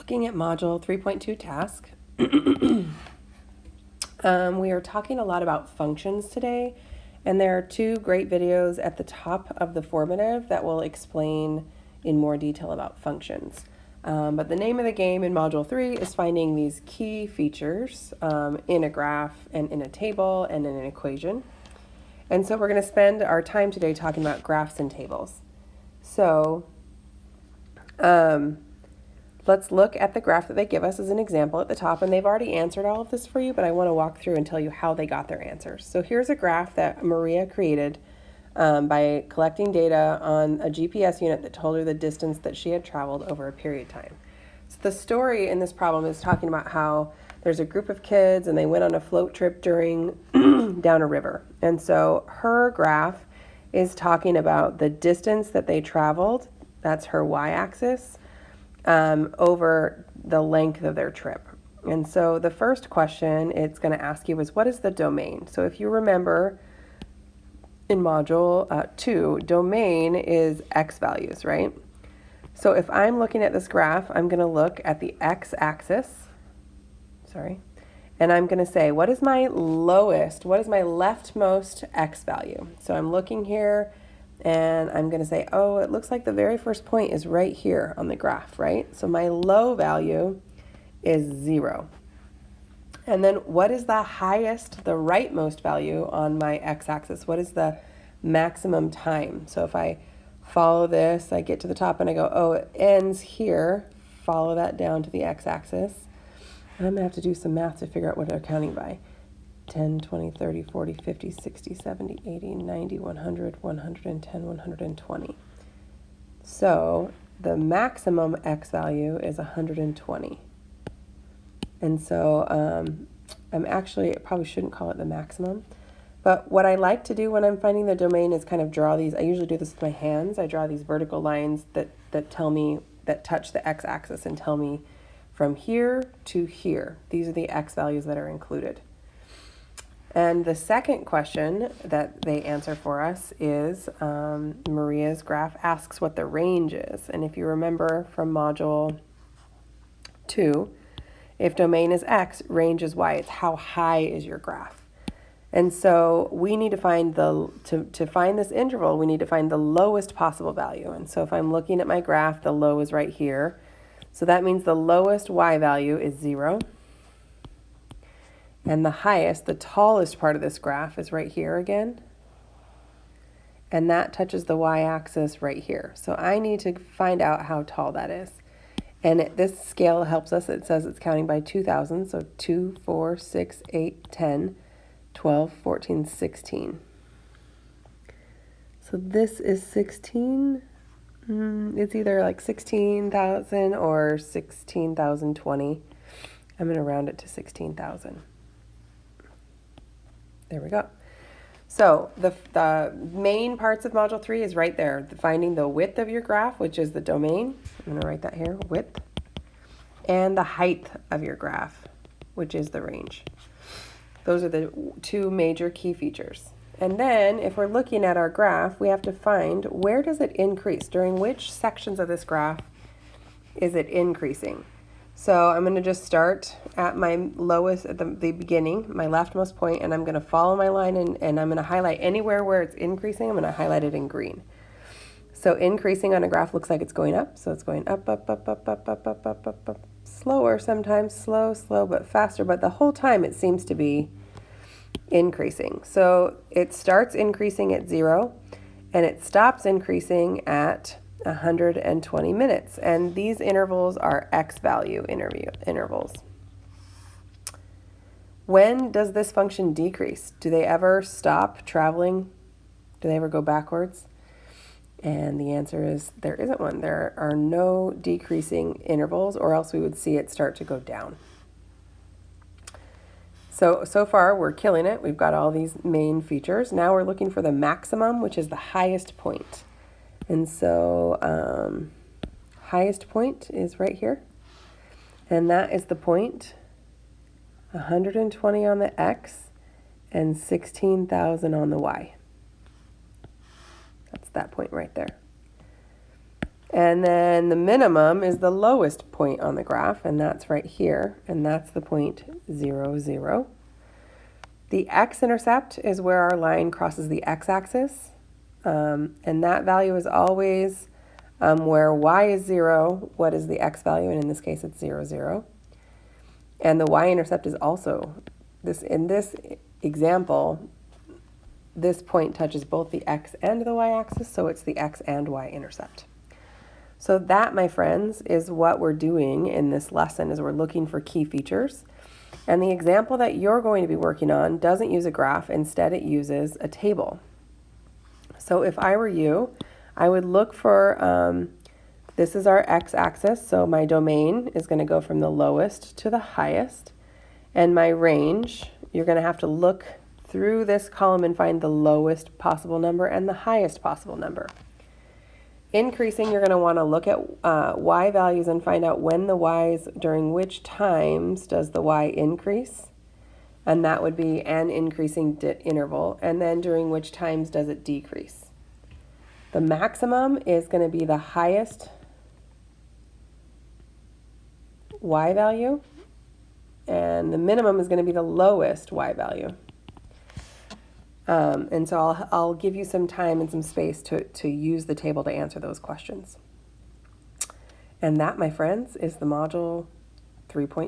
Looking at Module 3.2 task, we are talking a lot about functions today, and there are two great videos at the top of the formative that will explain in more detail about functions. But the name of the game in Module 3 is finding these key features in a graph and in a table and in an equation. And so we're going to spend our time today talking about graphs and tables. So let's look at the graph that they give us as an example at the top, and they've already answered all of this for you, but I want to walk through and tell you how they got their answers. So here's a graph that Maria created by collecting data on a GPS unit that told her the distance that she had traveled over a period of time. So the story in this problem is talking about how there's a group of kids and they went on a float trip during down a river. And so her graph is talking about the distance that they traveled, that's her y-axis, over the length of their trip. And so the first question it's going to ask you is, what is the domain? So if you remember in Module 2, domain is x values, right? So if I'm looking at this graph, I'm going to look at the x-axis, and I'm going to say, what is my lowest, what is my leftmost x value? So I'm looking here, and I'm going to say, oh, it looks like the very first point is right here on the graph, right? So my low value is 0. And then what is the highest, the rightmost value on my x-axis? What is the maximum time? So if I follow this, I get to the top and I go, oh, it ends here. Follow that down to the x-axis. And I'm going to have to do some math to figure out what they're counting by. 10, 20, 30, 40, 50, 60, 70, 80, 90, 100, 110, 120. So the maximum x value is 120. And so I probably shouldn't call it the maximum. But what I like to do when I'm finding the domain is kind of draw these. I usually do this with my hands. I draw these vertical lines that tell me, that touch the x-axis and tell me from here to here. These are the x values that are included. And the second question that they answer for us is Maria's graph asks what the range is. And if you remember from Module 2, if domain is x, range is y. It's how high is your graph. And so we need to find to find this interval, we need to find the lowest possible value. And so if I'm looking at my graph, the low is right here. So that means the lowest y value is 0. And the highest, the tallest part of this graph is right here again. And that touches the y-axis right here. So I need to find out how tall that is. And this scale helps us. It says it's counting by 2,000. So 2, 4, 6, 8, 10, 12, 14, 16. So this is 16. It's either like 16,000 or 16,020. I'm going to round it to 16,000. There we go. So the main parts of Module 3 is right there. Finding the width of your graph, which is the domain. I'm going to write that here, width. And the height of your graph, which is the range. Those are the two major key features. And then if we're looking at our graph, we have to find where does it increase? During which sections of this graph is it increasing? So I'm going to just start at my lowest, at the beginning, my leftmost point, and I'm going to follow my line and I'm going to highlight anywhere where it's increasing. I'm going to highlight it in green. So increasing on a graph looks like it's going up. So it's going up, up, up, up, up, up, up, up, up, up. Slower sometimes, slow, but faster. But the whole time it seems to be increasing. So it starts increasing at 0 and it stops increasing at 120 minutes. And these intervals are x value intervals. When does this function decrease? Do they ever stop traveling? Do they ever go backwards? And the answer is there isn't one. There are no decreasing intervals, or else we would see it start to go down. So far we're killing it. We've got all these main features. Now we're looking for the maximum, which is the highest point. And so highest point is right here. And that is the point 120 on the x and 16,000 on the y. That's that point right there. And then the minimum is the lowest point on the graph, and that's right here, and that's the point 0, 0. The x-intercept is where our line crosses the x-axis, and that value is always where y is 0, what is the x value, and in this case it's 0, 0. And the y-intercept is also, in this example, this point touches both the x and the y-axis, so it's the x and y-intercept. So that, my friends, is what we're doing in this lesson, is we're looking for key features. And the example that you're going to be working on doesn't use a graph. Instead, it uses a table. So if I were you, I would look for, this is our x-axis, so my domain is going to go from the lowest to the highest. And my range, you're going to have to look through this column and find the lowest possible number and the highest possible number. Increasing, you're going to want to look at y values and find out when the y's, during which times does the y increase. And that would be an increasing interval. And then during which times does it decrease. The maximum is going to be the highest y value. And the minimum is going to be the lowest y value. And so I'll give you some time and some space to use the table to answer those questions. And that, my friends, is the module 3.2.